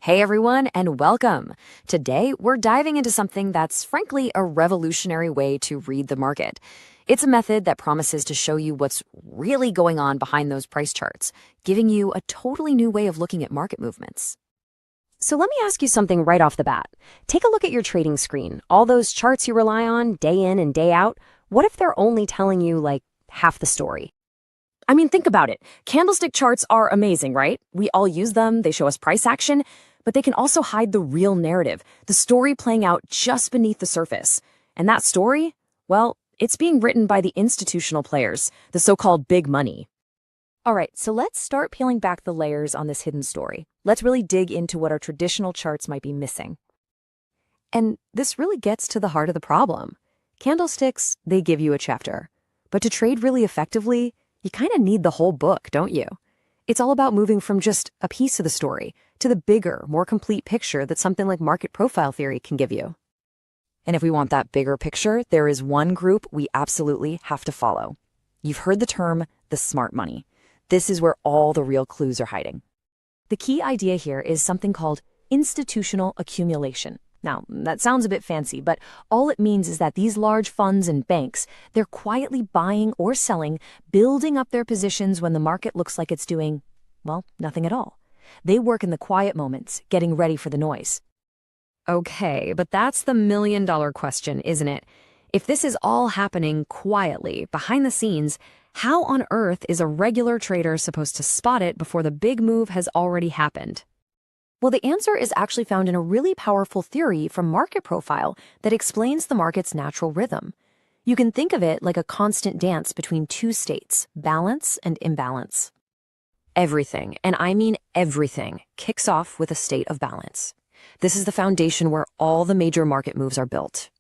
Hey everyone, and welcome. Today, we're diving into something that's frankly a revolutionary way to read the market. It's a method that promises to show you what's really going on behind those price charts, giving you a totally new way of looking at market movements. So let me ask you something right off the bat. Take a look at your trading screen. All those charts you rely on day in and day out, what if they're only telling you like half the story? I mean, think about it. Candlestick charts are amazing, right? We all use them, they show us price action, but they can also hide the real narrative, the story playing out just beneath the surface. And that story, well, it's being written by the institutional players, the so-called big money. All right, so let's start peeling back the layers on this hidden story. Let's really dig into what our traditional charts might be missing. And this really gets to the heart of the problem. Candlesticks, they give you a chapter. But to trade really effectively, you kind of need the whole book, don't you? It's all about moving from just a piece of the story to the bigger, more complete picture that something like market profile theory can give you. And if we want that bigger picture, there is one group we absolutely have to follow. You've heard the term the smart money. This is where all the real clues are hiding. The key idea here is something called institutional accumulation. Now, that sounds a bit fancy, but all it means is that these large funds and banks, they're quietly buying or selling, building up their positions when the market looks like it's doing, well, nothing at all. They work in the quiet moments, getting ready for the noise. Okay, but that's the million-dollar question, isn't it? If this is all happening quietly, behind the scenes, how on earth is a regular trader supposed to spot it before the big move has already happened? Well, the answer is actually found in a really powerful theory from Market Profile that explains the market's natural rhythm. You can think of it like a constant dance between two states, balance and imbalance. Everything, and I mean everything, kicks off with a state of balance. This is the foundation where all the major market moves are built.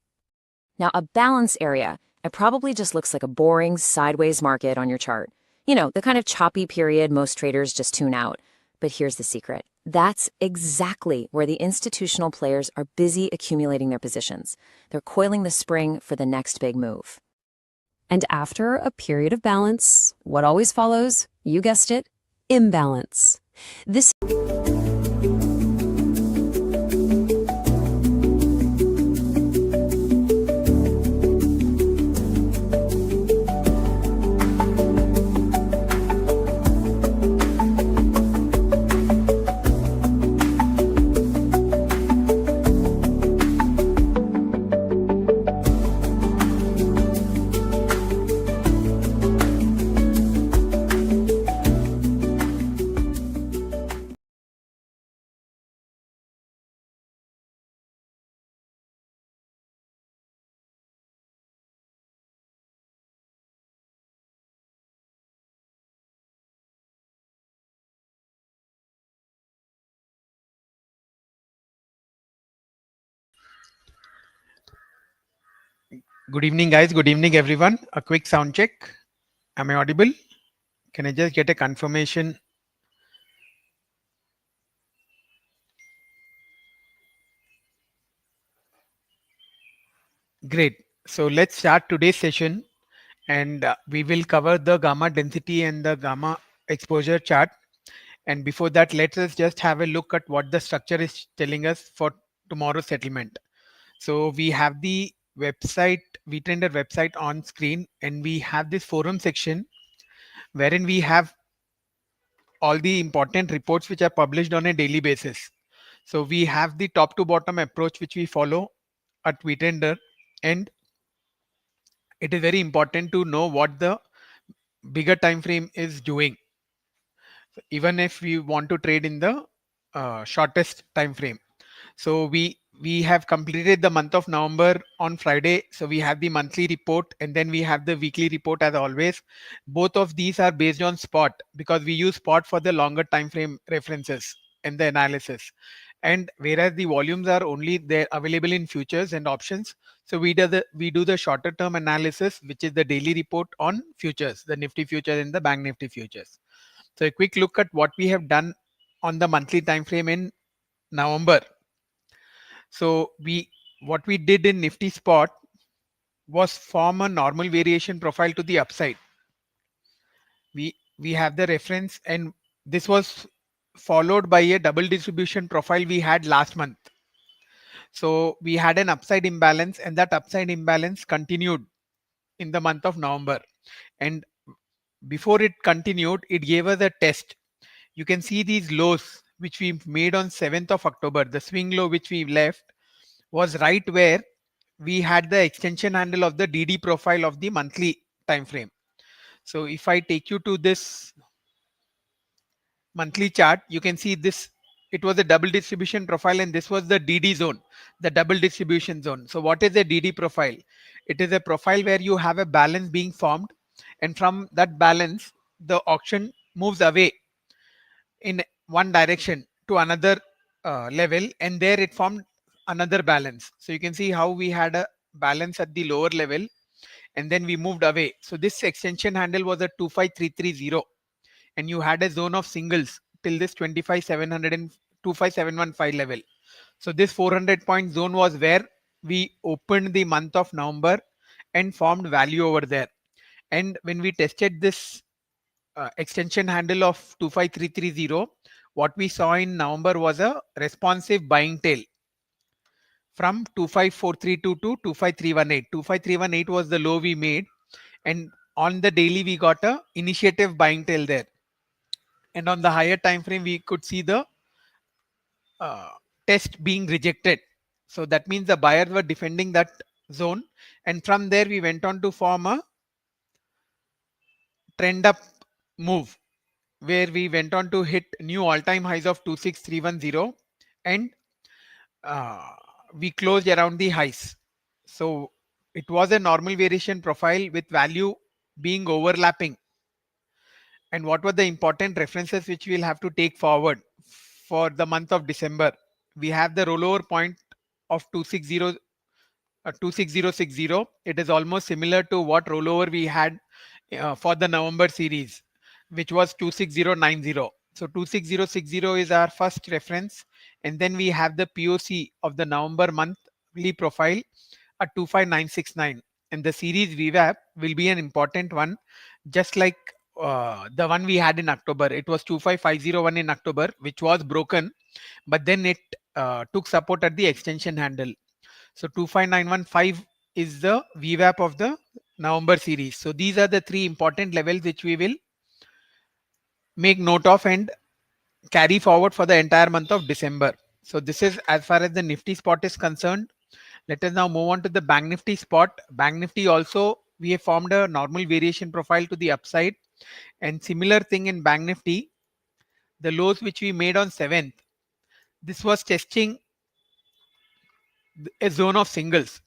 Now, a balance area, it probably just looks like a boring, sideways market on your chart. You know, the kind of choppy period most traders just tune out. But here's the secret. That's exactly where the institutional players are busy accumulating their positions. They're coiling the spring for the next big move. And after a period of balance, what always follows? You guessed it, imbalance. This Good evening, guys. Good evening, everyone. A quick sound check. Am I audible? Can I just get a confirmation? Great. So let's start today's session, and we will cover the gamma density and the gamma exposure chart. And before that, let us just have a look at what the structure is telling us for tomorrow's settlement. So we have the website, VTrender website on screen, and we have this forum section wherein we have all the important reports which are published on a daily basis. So we have the top to bottom approach which we follow at VTrender, and it is very important to know what the bigger time frame is doing, even if we want to trade in the shortest time frame. So we have completed the month of November on Friday. So we have the monthly report and then we have the weekly report as always. Both of these are based on spot because we use spot for the longer time frame references and the analysis. And whereas the volumes are only there available in futures and options, so we do the shorter term analysis, which is the daily report on futures, the Nifty futures and the Bank Nifty futures. So a quick look at what we have done on the monthly time frame in November. So what we did in Nifty spot was form a normal variation profile to the upside. We have the reference, and this was followed by a double distribution profile we had last month. So we had an upside imbalance, and that upside imbalance continued in the month of November. And before it continued, it gave us a test. You can see these lows which we made on 7th of October. The swing low which we left was right where we had the extension handle of the DD profile of the monthly time frame. So if I take you to this monthly chart, you can see this. It was a double distribution profile, and this was the DD zone, the double distribution zone. So what is a DD profile? It is a profile where you have a balance being formed, and from that balance the auction moves away in one direction to another level, and there it formed another balance. So you can see how we had a balance at the lower level, and then we moved away. So this extension handle was a 25330, and you had a zone of singles till this 25,700 and 25715 level. So this 400 point zone was where we opened the month of November and formed value over there. And when we tested this extension handle of 25330, what we saw in November was a responsive buying tail from 25432 to 25318. 25318 was the low we made, and on the daily we got a initiative buying tail there, and on the higher time frame we could see the uh, test being rejected. So that means the buyers were defending that zone, and from there we went on to form a trend up move where we went on to hit new all-time highs of 26310, and uh, we closed around the highs. So it was a normal variation profile with value being overlapping. And what were the important references which we'll have to take forward for the month of December? We have the rollover point of 26060. It is almost similar to what rollover we had for the November series, which was 26090. So 26060 is our first reference, and then we have the POC of the November monthly profile at 25969, and the series VWAP will be an important one, just like the one we had in October. It was 25501 in October, which was broken, but then it took support at the extension handle. So 25915 is the VWAP of the November series. So these are the three important levels which we will make note of and carry forward for the entire month of December. So this is as far as the Nifty spot is concerned. Let us now move on to the Bank Nifty spot. Bank Nifty also, we have formed a normal variation profile to the upside, and similar thing in Bank Nifty. The lows which we made on 7th, this was testing a zone of singles.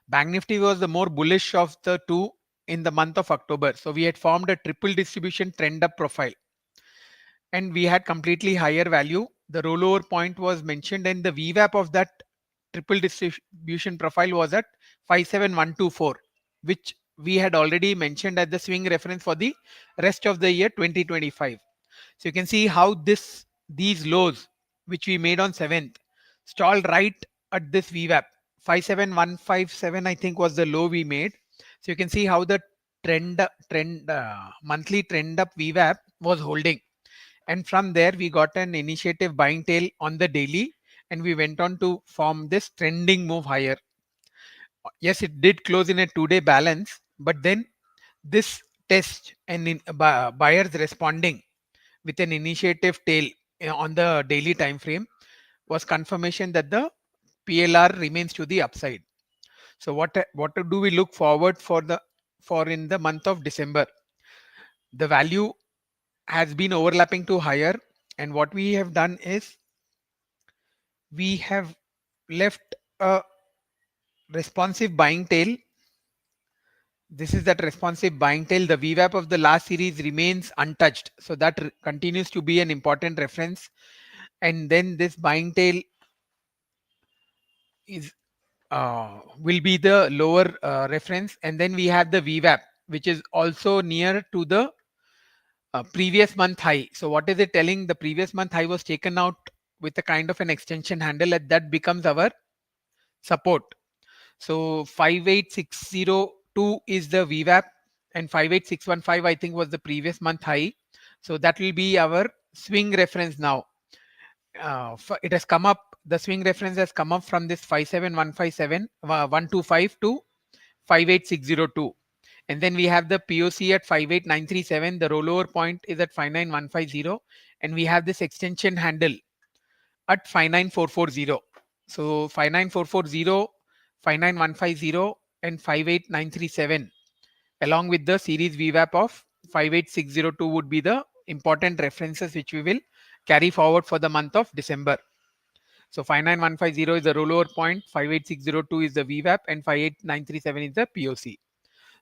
Bank Nifty was the more bullish of the two in the month of October. So we had formed a triple distribution trend up profile, and we had completely higher value. The rollover point was mentioned, and the VWAP of that triple distribution profile was at 57124, which we had already mentioned as the swing reference for the rest of the year 2025. So you can see how these lows which we made on 7th stalled right at this VWAP. 57157 I think was the low we made. So you can see how the monthly trend up VWAP was holding, and from there we got an initiative buying tail on the daily, and we went on to form this trending move higher. Yes, it did close in a 2-day balance, but then this test and buyers responding with an initiative tail on the daily time frame was confirmation that the PLR remains to the upside. So what do we look forward for in the month of December? The value has been overlapping to higher, and what we have done is we have left a responsive buying tail. This is that responsive buying tail. The VWAP of the last series remains untouched, so that continues to be an important reference. And then this buying tail is will be the lower reference, and then we have the VWAP, which is also near to the previous month high. So what is it telling? The previous month high was taken out with a kind of an extension handle, and that becomes our support. So 58602 is the VWAP, and 58615 I think was the previous month high. So that will be our swing reference now. it has come up, the swing reference has come up from this 57157 125 to 58602, and then we have the POC at 58937. The rollover point is at 59150, and we have this extension handle at 59440. So 59440, 59150, and 58937, along with the series VWAP of 58602, would be the important references which we will carry forward for the month of December. So 59150 is the rollover point, 58602 is the VWAP, and 58937 is the POC.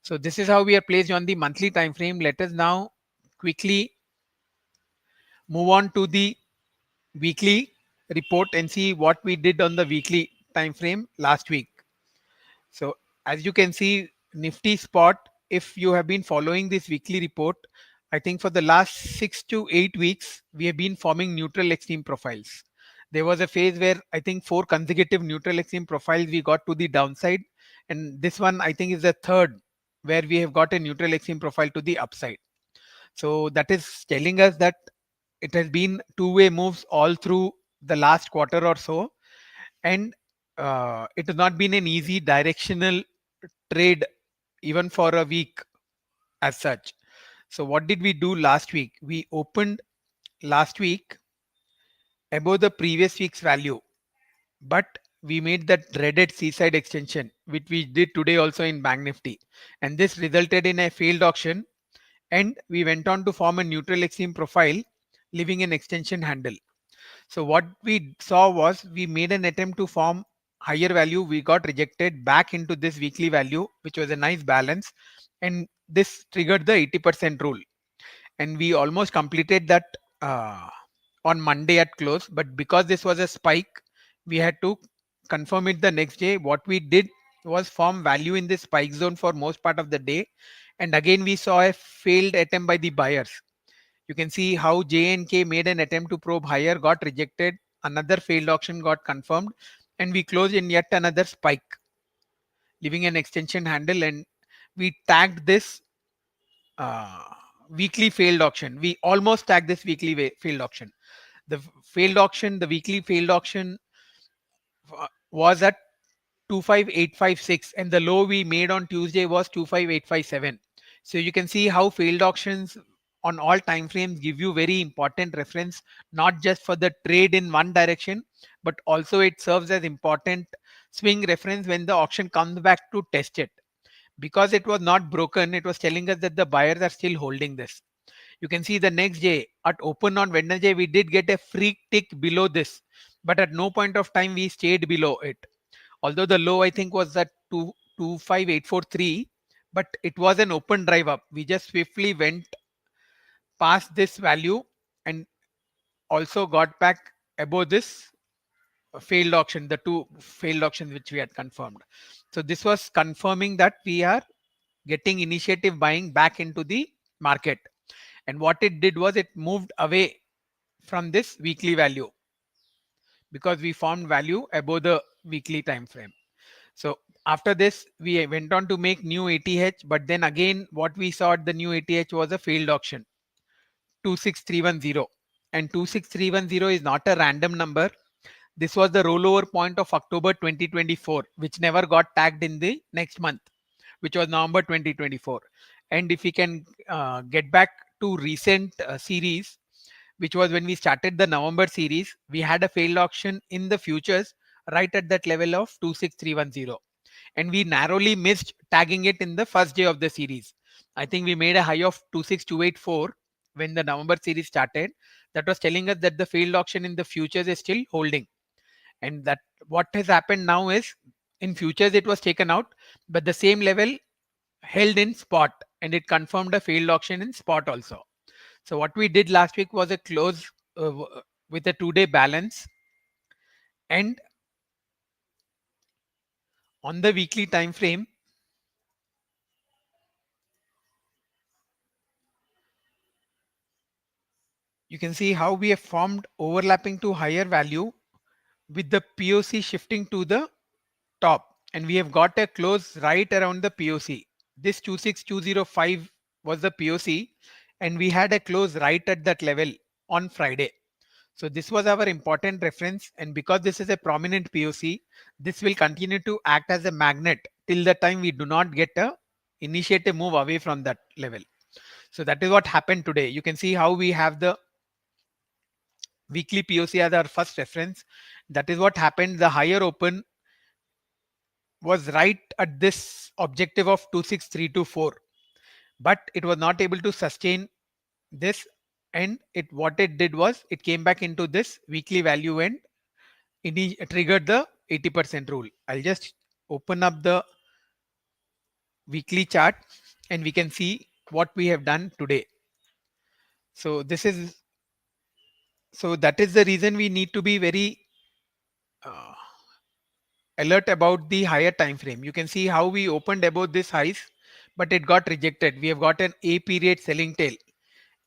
So this is how we are placed on the monthly time frame. Let us now quickly move on to the weekly report and see what we did on the weekly time frame last week. So as you can see, Nifty spot, if you have been following this weekly report, I think for the last 6 to 8 weeks, we have been forming neutral extreme profiles. There was a phase where I think 4 consecutive neutral extreme profiles we got to the downside. And this one I think is the third where we have got a neutral extreme profile to the upside. So that is telling us that it has been two-way moves all through the last quarter or so, and it has not been an easy directional trade even for a week as such. So what did we do last week? We opened last week above the previous week's value, but we made that dreaded seaside extension, which we did today also in Bank Nifty, and this resulted in a failed auction, and we went on to form a neutral extreme profile, leaving an extension handle. So what we saw was we made an attempt to form higher value. We got rejected back into this weekly value, which was a nice balance. And this triggered the 80% rule. And we almost completed that uh, on Monday at close. But because this was a spike, we had to confirm it the next day. What we did was form value in this spike zone for most part of the day. And again, we saw a failed attempt by the buyers. You can see how J&K made an attempt to probe higher, got rejected, another failed auction got confirmed, and we closed in yet another spike, leaving an extension handle, and we tagged this uh, weekly failed auction. We almost tagged this weekly failed auction. The failed auction, the weekly failed auction was at 25856, and the low we made on Tuesday was 25857. So you can see how failed auctions on all time frames give you very important reference, not just for the trade in one direction, but also it serves as important swing reference when the auction comes back to test it. Because it was not broken, it was telling us that the buyers are still holding this. You can see the next day at open on Wednesday, we did get a freak tick below this, but at no point of time we stayed below it. Although the low I think was at 25843, but it was an open drive up. We just swiftly went past this value and also got back above this failed auction, the two failed auctions which we had confirmed. So this was confirming that we are getting initiative buying back into the market. And what it did was it moved away from this weekly value because we formed value above the weekly time frame. So after this, we went on to make new ATH, but then again, what we saw at the new ATH was a failed auction, 26310. And 26310 is not a random number. This was the rollover point of October 2024, which never got tagged in the next month, which was November 2024. And if we can get back to recent series, which was when we started the November series, we had a failed auction in the futures right at that level of 26310. And we narrowly missed tagging it in the first day of the series. I think we made a high of 26284 when the November series started. That was telling us that the failed auction in the futures is still holding. And that what has happened now is in futures it was taken out, but the same level held in spot, and it confirmed a failed auction in spot also. So what we did last week was a close with a 2-day balance, and on the weekly time frame you can see how we have formed overlapping to higher value with the POC shifting to the top, and we have got a close right around the POC. This 26205 was the POC, and we had a close right at that level on Friday. So this was our important reference, and because this is a prominent POC, this will continue to act as a magnet till the time we do not get a initiative move away from that level. So that is what happened today. You can see how we have the weekly POC as our first reference. That is what happened. The higher open was right at this objective of 26324, but it was not able to sustain this, and it what it did was it came back into this weekly value and triggered the 80% rule. I'll just open up the weekly chart and we can see what we have done today. So that is the reason we need to be very uh, alert about the higher time frame. You can see how we opened above this highs, but it got rejected. We have got an A period selling tail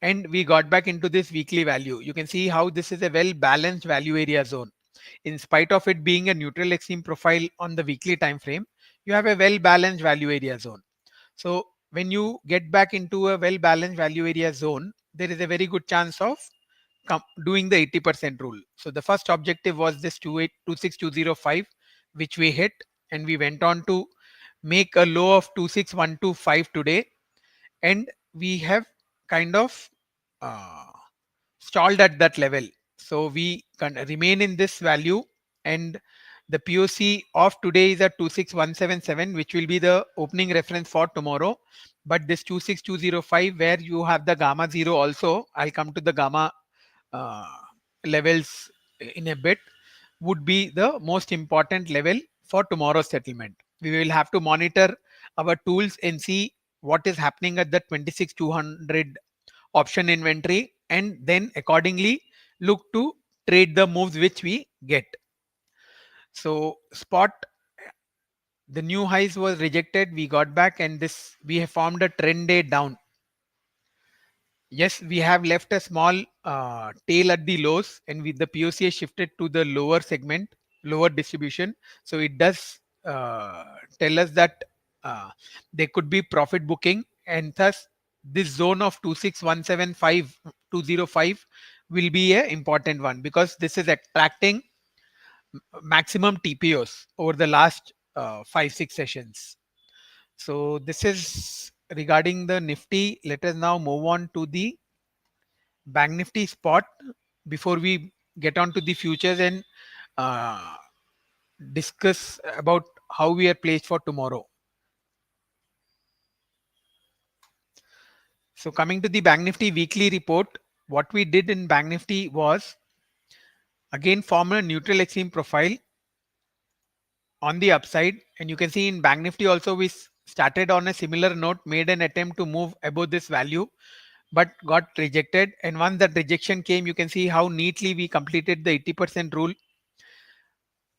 and we got back into this weekly value. You can see how this is a well balanced value area zone. In spite of it being a neutral extreme profile on the weekly time frame, you have a well balanced value area zone. So when you get back into a well balanced value area zone, there is a very good chance of doing the 80% rule. So the first objective was this 26205, which we hit, and we went on to make a low of 26125 today, and we have kind of uh, stalled at that level. So we can remain in this value, and the POC of today is at 26177, which will be the opening reference for tomorrow. But this 26205, where you have the gamma 0 also, I'll come to the gamma uh, levels in a bit, would be the most important level for tomorrow's settlement. We will have to monitor our tools and see what is happening at the 26200 option inventory, and then accordingly look to trade the moves which we get. So spot, the new highs was rejected, we got back, and this we have formed a trend day down. Yes, we have left a small tail at the lows, and with the POC has shifted to the lower segment, lower distribution. So it does tell us that uh, there could be profit booking, and thus this zone of 26175 205 will be a important one, because this is attracting maximum TPOs over the last 5-6 sessions. So this is regarding the Nifty. Let us now move on to the Bank Nifty spot before we get on to the futures and uh, discuss about how we are placed for tomorrow. So coming to the Bank Nifty weekly report, what we did in Bank Nifty was again form a neutral extreme profile on the upside, and you can see in Bank Nifty also we started on a similar note, made an attempt to move above this value but got rejected, and once that rejection came, you can see how neatly we completed the 80% rule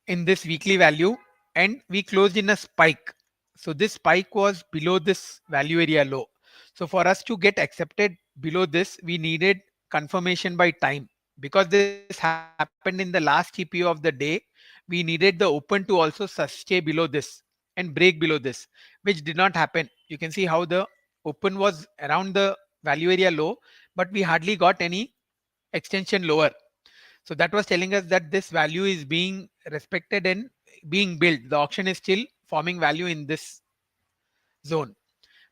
in this weekly value, and we closed in a spike. So this spike was below this value area low. So for us to get accepted below this, we needed confirmation by time. Because this happened in the last TPO of the day, we needed the open to also stay below this and break below this, which did not happen. You can see how the open was around the value area low, but we hardly got any extension lower. So that was telling us that this value is being respected and being built. The auction is still forming value in this zone.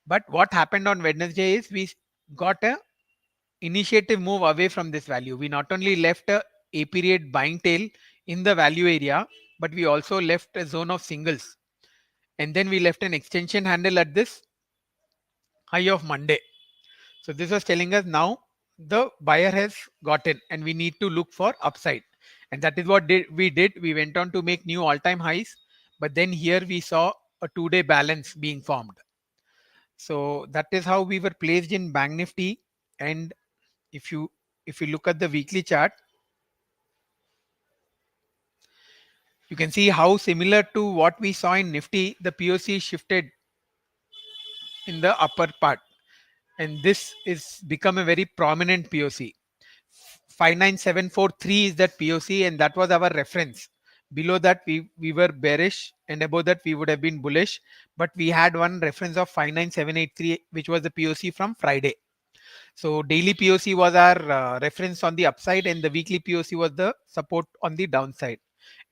But what happened on Wednesday is we got a initiative move away from this value. We not only left a period buying tail in the value area, but we also left a zone of singles. And then we left an extension handle at this high of Monday. So this was telling us now the buyer has gotten and we need to look for upside. And that is what we did. We went on to make new all-time highs. But then here we saw a 2-day balance being formed. So that is how we were placed in Bank Nifty. And if you look at the weekly chart, you can see how similar to what we saw in Nifty, the POC shifted in the upper part. And this is become a very prominent POC. 59743 is that POC, and that was our reference. Below that we were bearish, and above that we would have been bullish, but we had one reference of 59783, which was the POC from Friday. So daily POC was our reference on the upside, and the weekly POC was the support on the downside.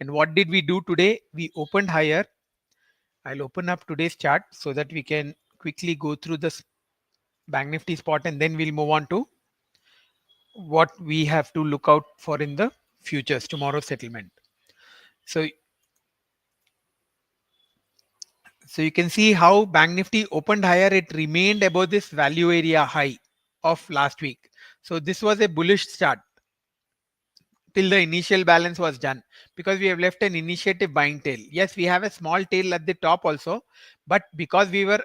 And what did we do today? We opened higher. I'll open up today's chart so that we can quickly go through the Bank Nifty spot, and then we'll move on to what we have to look out for in the futures, tomorrow's settlement. So, so you can see how Bank Nifty opened higher. It remained above this value area high of last week. So this was a bullish start till the initial balance was done, because we have left an initiative buying tail. Yes, we have a small tail at the top also, but because we were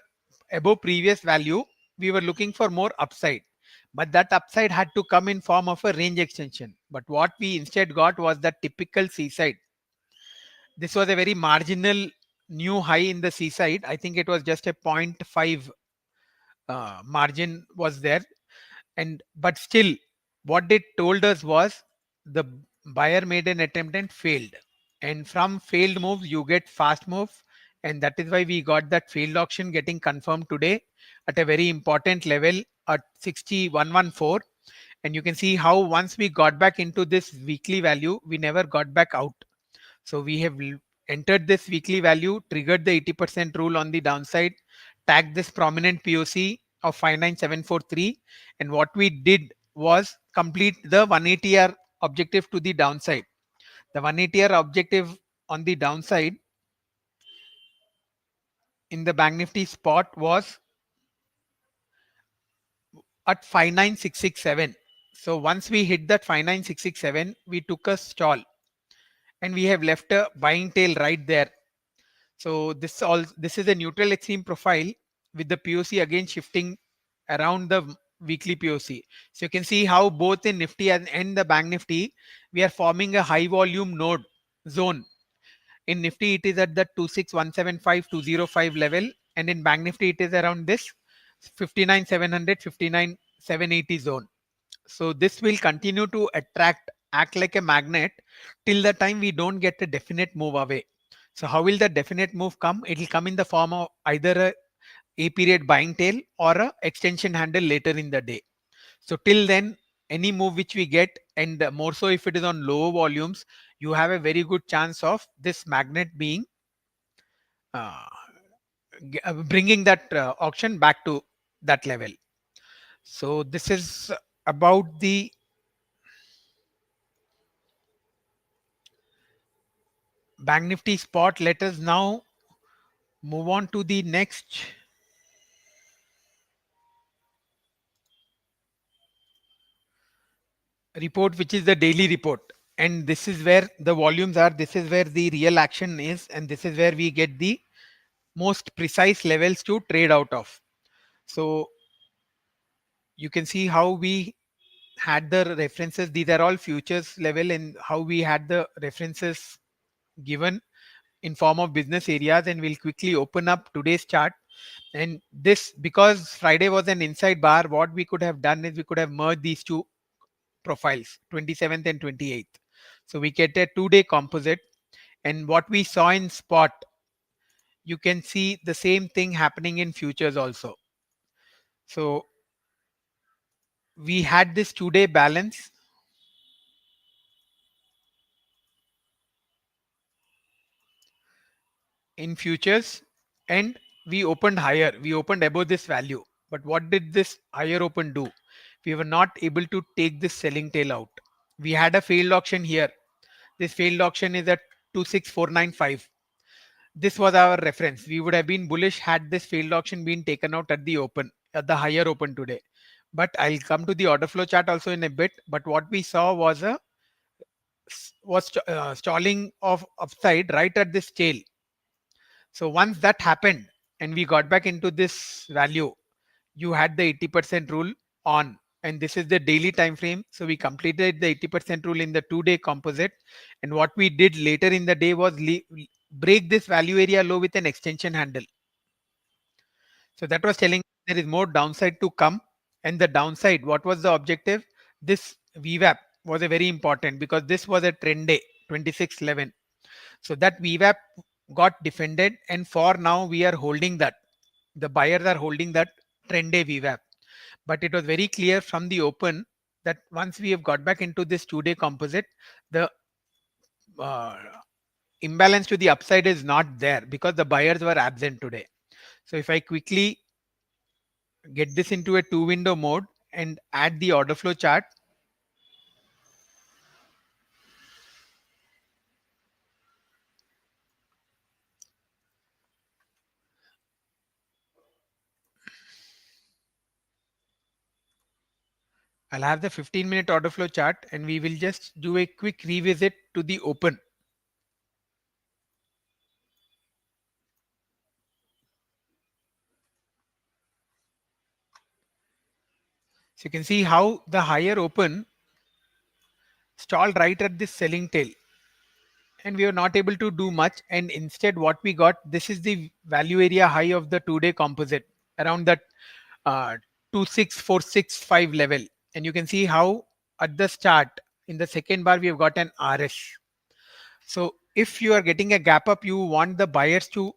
above previous value, we were looking for more upside. But that upside had to come in form of a range extension. But what we instead got was that typical seaside. This was a very marginal new high in the seaside. I think it was just a zero point 0.5 margin was there, and but still what it told us was the buyer made an attempt and failed, and from failed moves you get fast move, and that is why we got that failed auction getting confirmed today at a very important level at 6114. And you can see how once we got back into this weekly value, we never got back out. So we have entered this weekly value, triggered the 80% rule on the downside, tagged this prominent POC of 59743, and what we did was complete the 180R objective to the downside. The 180R objective on the downside in the Bank Nifty spot was at 59667. So once we hit that 59667, we took a stall, and we have left a buying tail right there. So this is a neutral extreme profile with the POC again shifting around the weekly POC. So you can see how both in Nifty and the Bank Nifty, we are forming a high volume node zone. In Nifty, it is at the 26175 level, and in Bank Nifty, it is around this 59700 59780 zone. So this will continue to act like a magnet till the time we don't get a definite move away. So how will the definite move come? It will come in the form of either a period buying tail or a extension handle later in the day. So till then, any move which we get, and more so if it is on low volumes, you have a very good chance of this magnet being uh, bringing that auction back to that level. So this is about the Bank Nifty spot. Let us now move on to the next report, which is the daily report. And this is where the volumes are, this is where the real action is, and this is where we get the most precise levels to trade out of. So you can see how we had the references. These are all futures level, and how we had the references given in form of business areas. And we'll quickly open up today's chart. And this, because Friday was an inside bar, what we could have done is we could have merged these two profiles, 27th and 28th. So we get a 2-day composite. And what we saw in spot, you can see the same thing happening in futures also. So we had this 2-day balance in futures, and we opened higher. We opened above this value. But what did this higher open do? We were not able to take this selling tail out. We had a failed auction here. This failed auction is at 26495. This was our reference. We would have been bullish had this failed auction been taken out at the open, at the higher open today. But I'll come to the order flow chart also in a bit. But what we saw was stalling of upside right at this tail. So once that happened and we got back into this value, you had the 80% rule on, and this is the daily time frame. So we completed the 80% rule in the 2-day composite, and what we did later in the day was break this value area low with an extension handle. So that was telling there is more downside to come. And the downside, what was the objective? This VWAP was a very important, because this was a trend day 2611. So that VWAP got defended, and for now we are holding that. The buyers are holding that trend day VWAP. but it was very clear from the open that once we have got back into this 2-day composite, the uh, imbalance to the upside is not there because the buyers were absent today. So if I quickly get this into a 2 window mode and add the order flow chart, I'll have the 15-minute order flow chart and we will just do a quick revisit to the open. So you can see how the higher open stalled right at this selling tail and we were not able to do much, and instead what we got, this is the value area high of the 2-day composite around that 26465 level, and you can see how at the start in the second bar we have got an RS. So if you are getting a gap up, you want the buyers to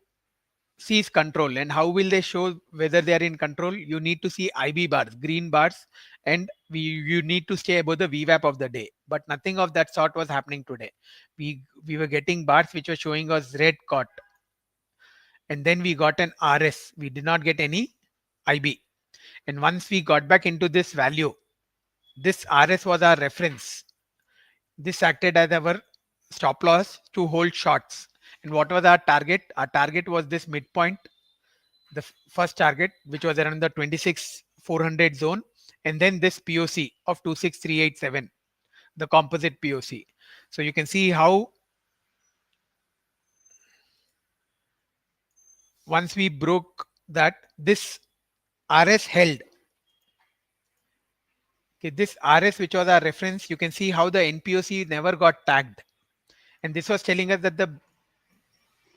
seize control. And how will they show whether they are in control? You need to see IB bars, green bars, and you need to stay above the VWAP of the day. But nothing of that sort was happening today. We were getting bars which were showing us red caught, and then we got an RS. We did not get any IB. And once we got back into this value, this RS was our reference. This acted as our stop loss to hold shorts. And what was our target? Our target was this midpoint, the first target, which was around the 26,400 zone, and then this POC of 26387, the composite POC. So you can see how once we broke that, this RS held. Okay, this RS, which was our reference, you can see how the NPOC never got tagged. And this was telling us that the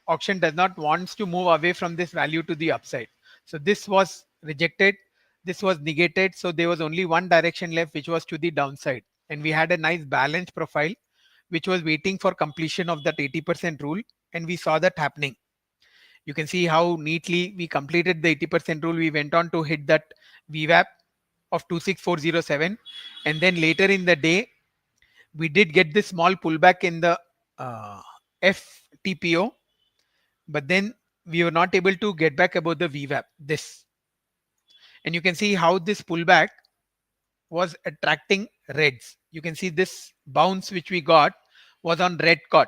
auction does not wants to move away from this value to the upside. So this was rejected, this was negated, so there was only one direction left, which was to the downside, and we had a nice balanced profile which was waiting for completion of that 80% rule, and we saw that happening. You can see how neatly we completed the 80% rule. We went on to hit that VWAP of 26407, and then later in the day we did get this small pullback in the FTPO, but then we were not able to get back above the VWAP, this. And you can see how this pullback was attracting reds. You can see this bounce which we got was on red caught.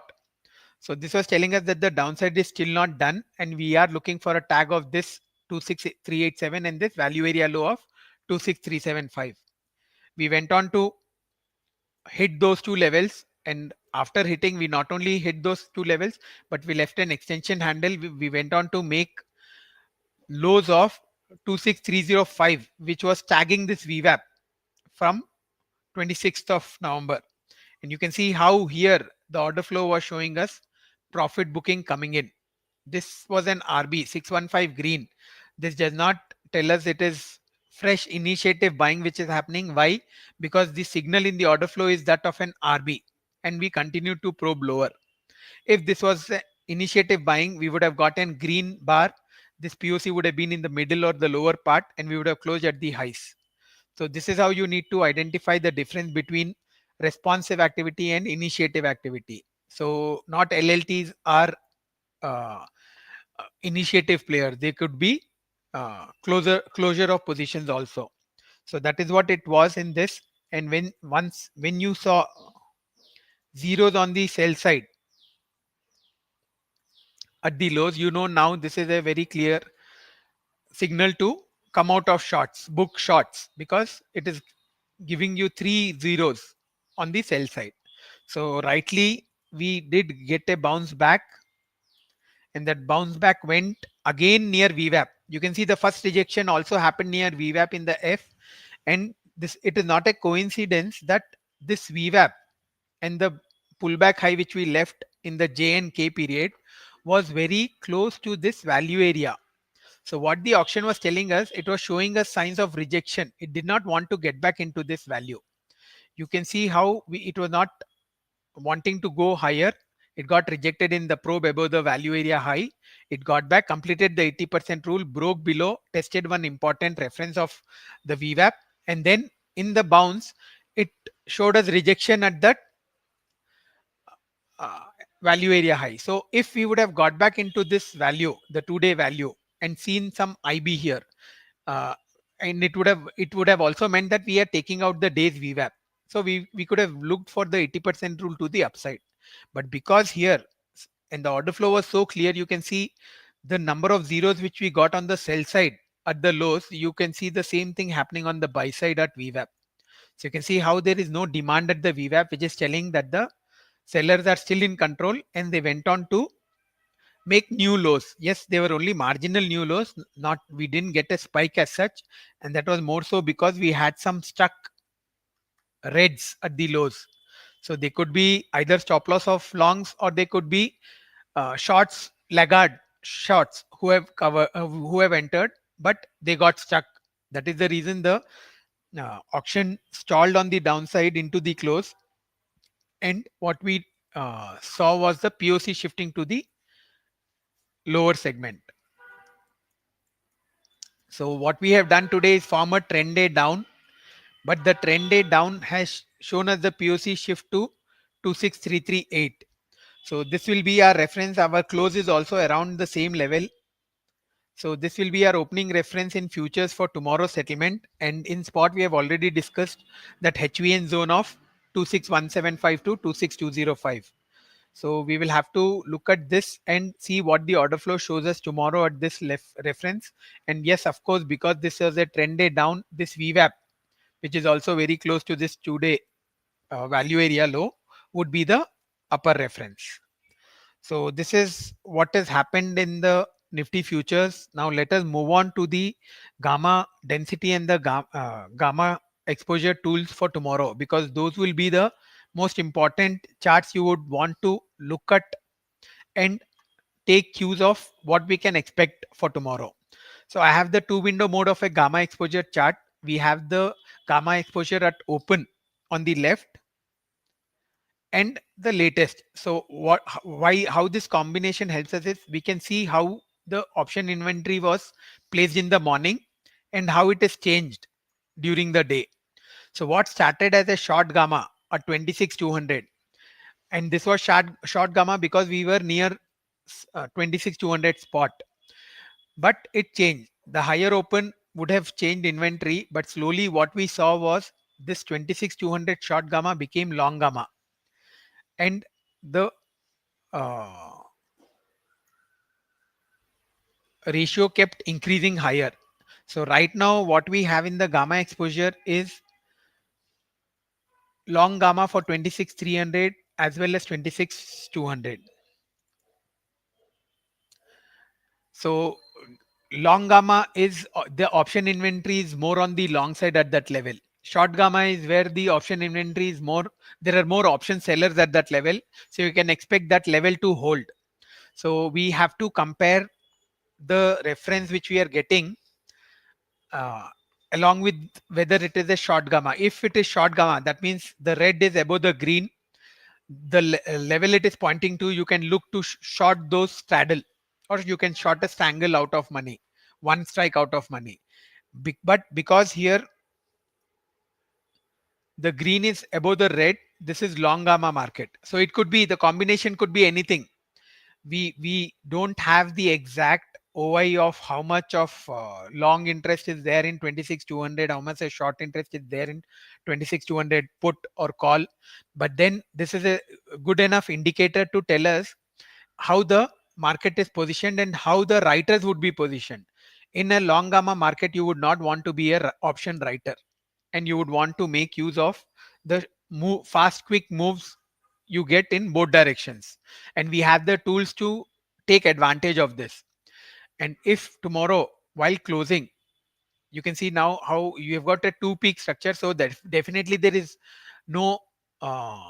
So this was telling us that the downside is still not done, and we are looking for a tag of this 26387 and this value area low of 26375. We went on to hit those two levels, and after hitting, we not only hit those two levels, but we left an extension handle. We went on to make lows of 26305, which was tagging this VWAP from 26th of November. And you can see how here the order flow was showing us profit booking coming in. This was an RB 615 green. This does not tell us it is fresh initiative buying which is happening. Why? Because the signal in the order flow is that of an RB, and we continue to probe lower. If this was initiative buying, we would have gotten green bar. This POC would have been in the middle or the lower part, and we would have closed at the highs. So this is how you need to identify the difference between responsive activity and initiative activity. So not LLTs are uh, initiative players. They could be closure of positions also. So that is what it was in this. And when you saw zeros on the sell side at the lows, you know now this is a very clear signal to come out of shorts, book shorts, because it is giving you 3 zeros on the sell side. So rightly we did get a bounce back, and that bounce back went again near VWAP. You can see the first rejection also happened near VWAP in the F, and this, it is not a coincidence that this VWAP and the pullback high which we left in the J and K period was very close to this value area. So what the auction was telling us, it was showing us signs of rejection. It did not want to get back into this value. You can see how it was not wanting to go higher. It got rejected in the probe above the value area high. It got back, completed the 80% rule, broke below, tested one important reference of the VWAP, and then in the bounce, it showed us rejection at that uh, value area high. So if we would have got back into this value, the 2-day value, and seen some IB here, uh, and it would have also meant that we are taking out the day's VWAP. So we could have looked for the 80% rule to the upside. But because here and the order flow was so clear, you can see the number of zeros which we got on the sell side at the lows. You can see the same thing happening on the buy side at VWAP. So you can see how there is no demand at the VWAP, which is telling that the sellers are still in control, and they went on to make new lows. Yes, they were only marginal new lows, not we didn't get a spike as such, and that was more so because we had some stuck reds at the lows. So they could be either stop loss of longs, or they could be shorts, laggard shorts who have entered, but they got stuck. That is the reason the auction stalled on the downside into the close, and what we saw was the POC shifting to the lower segment. So what we have done today is form a trend day down, but the trend day down has shown us the POC shift to 26338. So this will be our reference. Our close is also around the same level. So this will be our opening reference in futures for tomorrow's settlement. And in spot, we have already discussed that HVN zone of 261752 to 26205. So we will have to look at this and see what the order flow shows us tomorrow at this reference. And yes, of course, because this is a trend day down, this VWAP, which is also very close to this 2-day value area low, would be the upper reference. So this is what has happened in the Nifty futures. Now let us move on to the gamma density and the gamma exposure tools for tomorrow, because those will be the most important charts you would want to look at and take cues of what we can expect for tomorrow. So I have the 2 window mode of a gamma exposure chart. We have the gamma exposure at open on the left and the latest. So why how this combination helps us is we can see how the option inventory was placed in the morning and how it has changed during the day. So what started as a short gamma at 26,200, and this was short gamma because we were near 26,200 spot, but it changed. The higher open would have changed inventory, but slowly what we saw was this 26,200 short gamma became long gamma, and the uh, ratio kept increasing higher. So right now what we have in the gamma exposure is long gamma for 26,300 as well as 26,200. So long gamma is the option inventory is more on the long side at that level. Short gamma is where the option inventory is more, there are more option sellers at that level, so you can expect that level to hold. So we have to compare the reference which we are getting uh, along with whether it is a short gamma. If it is short gamma, that means the red is above the green, the level it is pointing to, you can look to short those straddle, or you can short a strangle out of money, one strike out of money. But because here the green is above the red, this is long gamma market. So it could be, the combination could be anything. We don't have the exact OI of how much of long interest is there in 26,200, how much a short interest is there in 26,200 put or call. But then this is a good enough indicator to tell us how the market is positioned and how the writers would be positioned. In a long gamma market, you would not want to be a option writer, and you would want to make use of the fast quick moves you get in both directions, and we have the tools to take advantage of this. And if tomorrow while closing, you can see now how you have got a two peak structure, so that definitely there is no uh,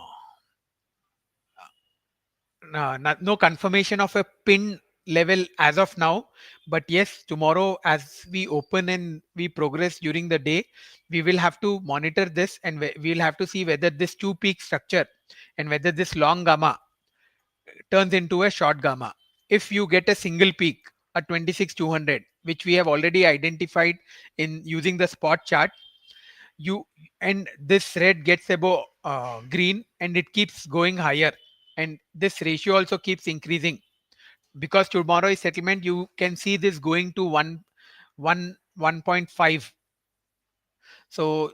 no confirmation of a pin level as of now. But yes, tomorrow as we open and we progress during the day, we will have to monitor this, and we'll have to see whether this two peak structure and whether this long gamma turns into a short gamma. If you get a single peak at 26,200, which we have already identified in using the spot chart, you and this red gets above green and it keeps going higher, and this ratio also keeps increasing because tomorrow is settlement. You can see this going to 1.5. So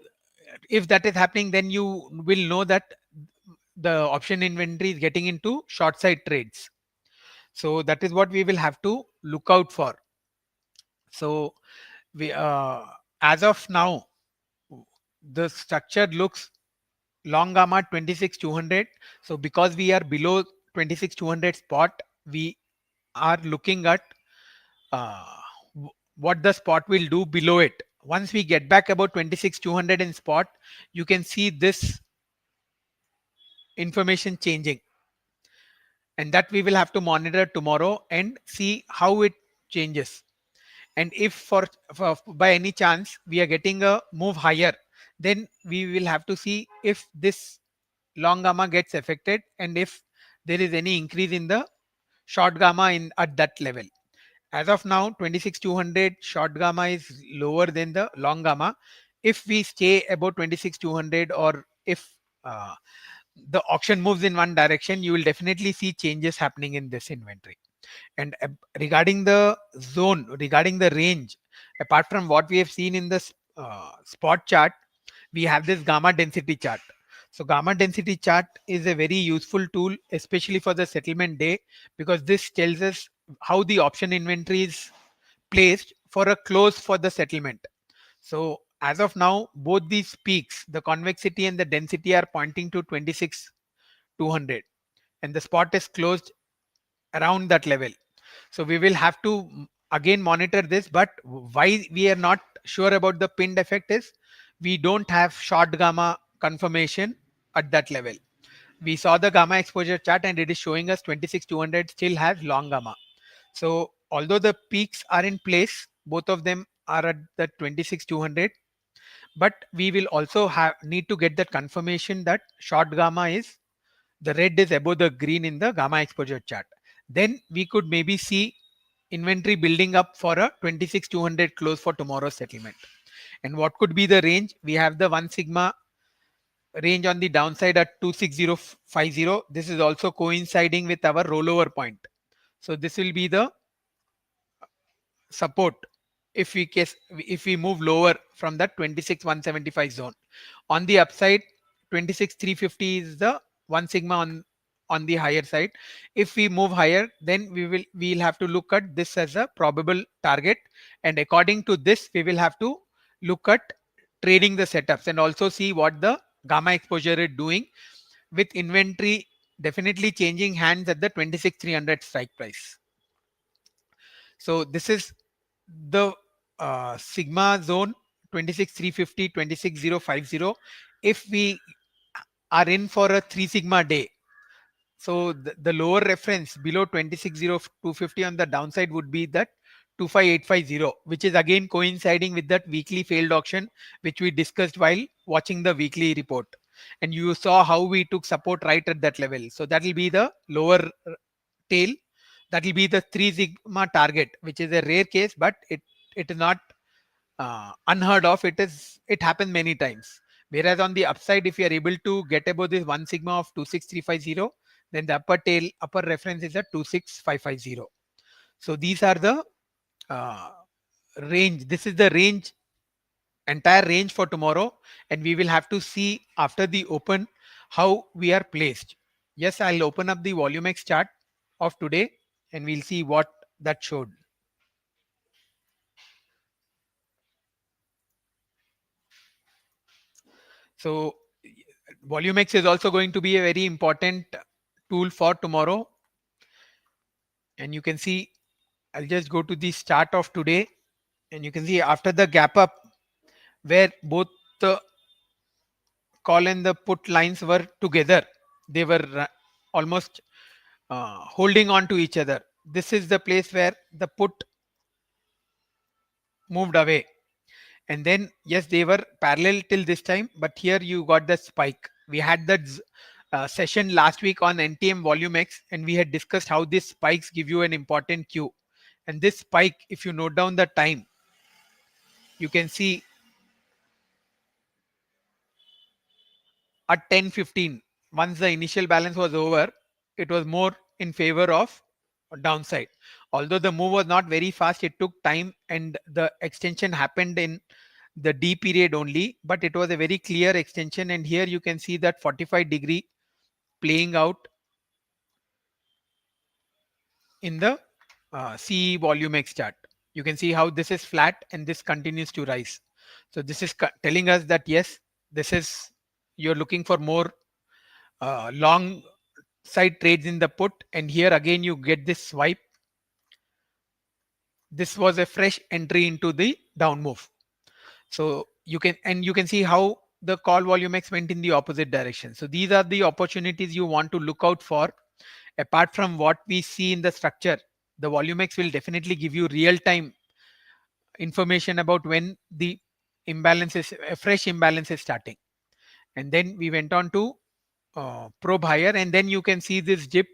if that is happening, then you will know that the option inventory is getting into short side trades. So that is what we will have to look out for. So we as of now, the structure looks long gamma 26,200. So because we are below 26,200 spot, we are looking at uh, what the spot will do below it. Once we get back about 26,200 in spot, you can see this information changing, and that we will have to monitor tomorrow and see how it changes. And if for by any chance we are getting a move higher, then we will have to see if this long gamma gets affected and if there is any increase in the short gamma in at that level. As of now, 26,200 short gamma is lower than the long gamma. If we stay above 26,200, or if uh, the auction moves in one direction, you will definitely see changes happening in this inventory. And regarding the zone, regarding the range, apart from what we have seen in the spot chart, we have this gamma density chart. So gamma density chart is a very useful tool, especially for the settlement day, because this tells us how the option inventory is placed for a close for the settlement. So as of now, both these peaks, the convexity and the density, are pointing to 26,200, and the spot is closed around that level. So we will have to again monitor this. But why we are not sure about the pinned effect is we don't have short gamma confirmation at that level. We saw the gamma exposure chart and it is showing us 26,200 still has long gamma. So although the peaks are in place, both of them are at the 26,200, but we will also have need to get that confirmation that short gamma is, the red is above the green in the gamma exposure chart. Then we could maybe see inventory building up for a 26,200 close for tomorrow's settlement. And what could be the range? We have the 1 sigma range on the downside at 26050. This is also coinciding with our rollover point. So this will be the support if we move lower from that 26,175 zone. On the upside, 26,350 is the 1 sigma on the higher side. If we move higher, then we'll have to look at this as a probable target, and according to this we will have to look at trading the setups and also see what the gamma exposure is doing, with inventory definitely changing hands at the 26,300 strike price. So this is the sigma zone, 26,350, 26,050. If we are in for a 3 sigma day, so the lower reference below 26,250 on the downside would be that 25,850, which is again coinciding with that weekly failed auction which we discussed while watching the weekly report. And you saw how we took support right at that level. So that will be the lower tail. That will be the 3 sigma target, which is a rare case, but it is not unheard of. It happens many times. Whereas on the upside, if you are able to get above this 1 sigma of 26,350, then the upper reference is at 26,550. So these are the uh, range. This is the range, entire range for tomorrow, and we will have to see after the open how we are placed. Yes, I'll open up the volumex chart of today and we'll see what that showed. So volumex is also going to be a very important tool for tomorrow. And you can see, I'll just go to the start of today, and you can see after the gap up where both the call and the put lines were together, they were almost holding on to each other. This is the place where the put moved away, and then yes, they were parallel till this time, but here you got the spike. We had that session last week on NTM volume X, and we had discussed how these spikes give you an important cue. And this spike, if you note down the time, you can see at 10:15, once the initial balance was over, it was more in favor of downside. Although the move was not very fast, it took time and the extension happened in the D period only, but it was a very clear extension. And here you can see that 45-degree playing out in the CE volume X chart. You can see how this is flat and this continues to rise. So this is telling us that yes, this is, you're looking for more long side trades in the put, and here again you get this swipe. This was a fresh entry into the down move. So you can see how the call volume X went in the opposite direction. So these are the opportunities you want to look out for. Apart from what we see in the structure, the volume X will definitely give you real time information about when the imbalance is, a fresh imbalance is starting. And then we went on to probe higher, and then you can see this dip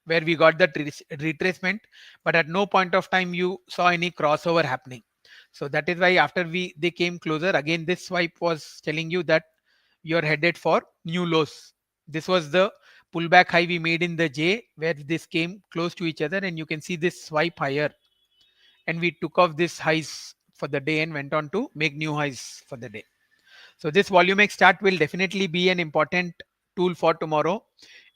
where we got that retracement, but at no point of time you saw any crossover happening. So that is why after they came closer, again this swipe was telling you that you're headed for new lows. This was the pullback high we made in the J, where this came close to each other, and you can see this swipe higher, and we took off this highs for the day and went on to make new highs for the day. So this volume X chart will definitely be an important tool for tomorrow.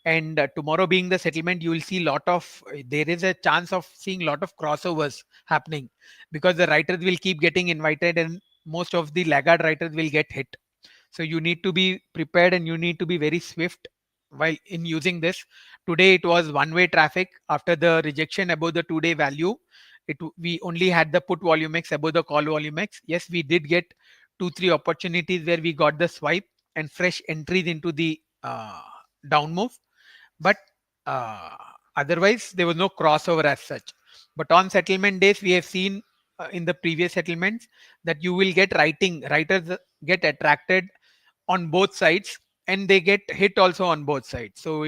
And tomorrow being the settlement, you will see there is a chance of seeing lot of crossovers happening, because the writers will keep getting invited and most of the laggard writers will get hit. So you need to be prepared and you need to be very swift while in using this. Today it was one-way traffic. After the rejection above the 2-day value, we only had the put volume X above the call volume X. Yes, we did get 2-3 opportunities where we got the swipe and fresh entries into the down move, but uh, otherwise there was no crossover as such. But on settlement days, we have seen in the previous settlements that you will get writers get attracted on both sides and they get hit also on both sides. So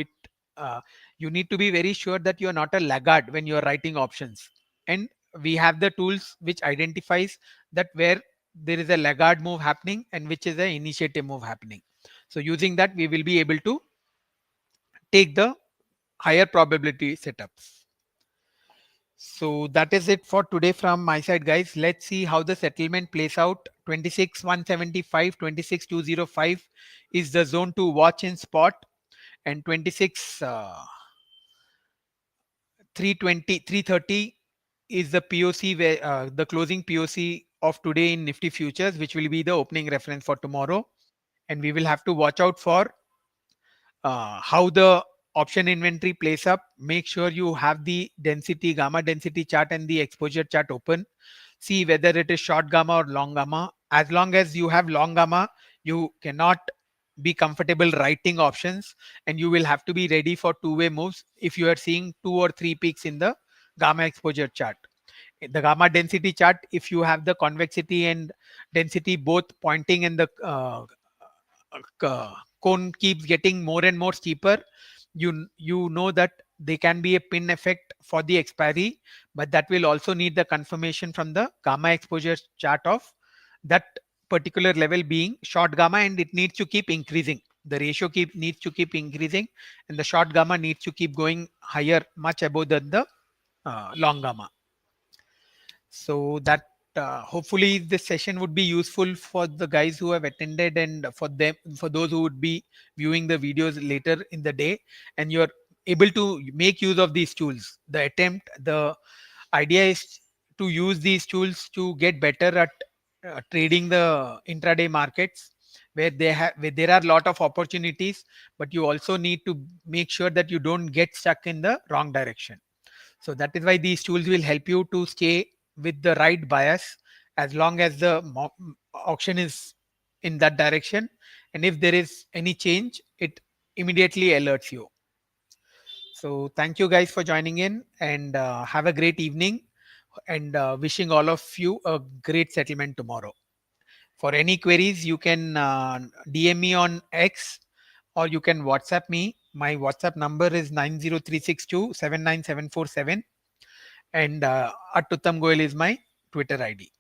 uh, you need to be very sure that you are not a laggard when you are writing options. And we have the tools which identifies that where there is a laggard move happening and which is an initiative move happening. So using that, we will be able to take the higher probability setups. So that is it for today from my side, guys. Let's see how the settlement plays out. 26,175, 26,205 is the zone to watch in spot, and 26, 320, 330 is the POC, where the closing POC of today in Nifty futures, which will be the opening reference for tomorrow. And we will have to watch out for how the option inventory plays up. Make sure you have the density, gamma density chart and the exposure chart open. See whether it is short gamma or long gamma. As long as you have long gamma, you cannot be comfortable writing options, and you will have to be ready for two-way moves if you are seeing 2 or 3 peaks in the gamma exposure chart. The gamma density chart, if you have the convexity and density both pointing in the cone keeps getting more and more steeper, you know that they can be a pin effect for the expiry, but that will also need the confirmation from the gamma exposure chart of that particular level being short gamma, and it needs to keep increasing. The ratio needs to keep increasing, and the short gamma needs to keep going higher, much above the long gamma. So that hopefully this session would be useful for the guys who have attended, and for those who would be viewing the videos later in the day, and you're able to make use of these tools. The idea is to use these tools to get better at trading the intraday markets, where there are a lot of opportunities, but you also need to make sure that you don't get stuck in the wrong direction. So that is why these tools will help you to stay with the right bias as long as the auction is in that direction. And if there is any change, it immediately alerts you. So thank you guys for joining in, and have a great evening, and wishing all of you a great settlement tomorrow. For any queries, you can DM me on X or you can WhatsApp me. My WhatsApp number is 90362 79747, and Atuttam Goel is my Twitter ID.